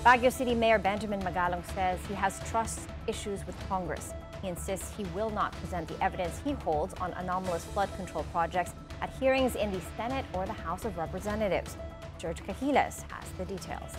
Baguio City Mayor Benjamin Magalong says he has trust issues with Congress. He insists he will not present the evidence he holds on anomalous flood control projects at hearings in the Senate or the House of Representatives. George Cahiles has the details.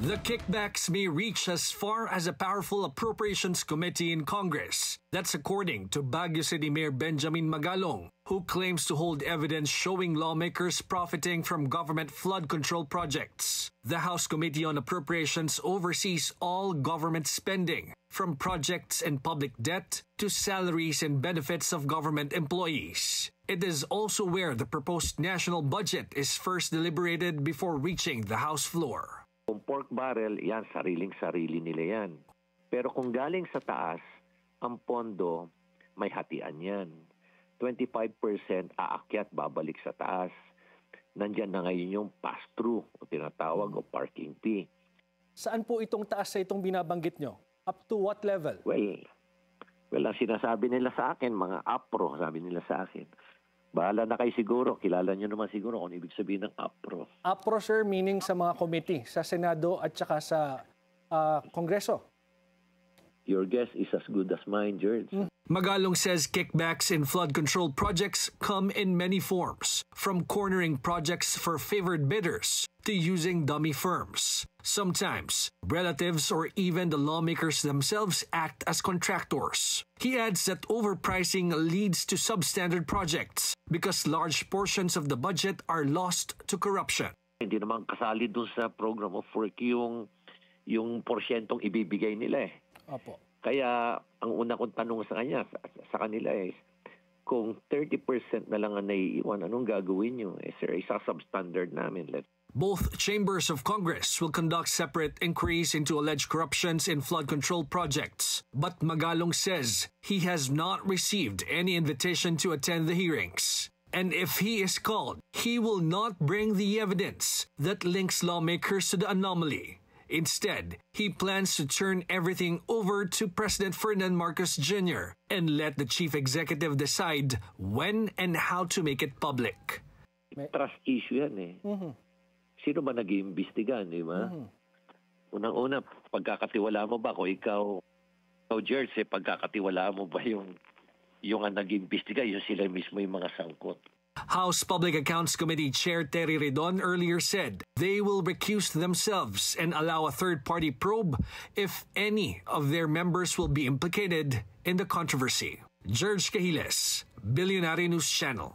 The kickbacks may reach as far as a powerful appropriations committee in Congress. That's according to Baguio City Mayor Benjamin Magalong, who claims to hold evidence showing lawmakers profiting from government flood control projects. The House Committee on Appropriations oversees all government spending, from projects and public debt to salaries and benefits of government employees. It is also where the proposed national budget is first deliberated before reaching the House floor. Kung pork barrel, yan, sariling-sarili nila yan. Pero kung galing sa taas, ang pondo, may hatian yan. 25% aakyat, babalik sa taas. Nandyan na ngayon yung pass-through o tinatawag o parking fee. Saan po itong taas sa itong binabanggit nyo? Up to what level? Well, ang sinasabi nila sa akin, mga APRO, sabi nila sa akin. Bahala na kayo siguro. Kilala nyo naman siguro kung ibig sabihin ng APRO. APRO, sir, meaning sa mga committee, sa Senado at saka sa Kongreso. Your guess is as good as mine, George. Magalong says kickbacks in flood control projects come in many forms, from cornering projects for favored bidders to using dummy firms. Sometimes, relatives or even the lawmakers themselves act as contractors. He adds that overpricing leads to substandard projects because large portions of the budget are lost to corruption. Hindi naman kasali dun sa program of work yung porsyentong ibibigay nila eh. Opo. Kaya ang una kong tanong sa kanila is, kung 30% na lang ang naiiwan, anong gagawin nyo? Eh, sir, isa substandard namin. Both chambers of Congress will conduct separate inquiries into alleged corruptions in flood control projects. But Magalong says he has not received any invitation to attend the hearings. And if he is called, he will not bring the evidence that links lawmakers to the anomaly. Instead, he plans to turn everything over to President Ferdinand Marcos Jr. and let the chief executive decide when and how to make it public. Trust issue yan eh. Sino ba nag-iimbestigan, di ba? Unang-una, pagkakatiwala mo ba kung ikaw George, pagkakatiwala mo ba yung nag-iimbestiga, yung sila mismo yung mga sangkot? House Public Accounts Committee Chair Terry Redon earlier said they will recuse themselves and allow a third-party probe if any of their members will be implicated in the controversy. George Cahiles, Billionaire News Channel.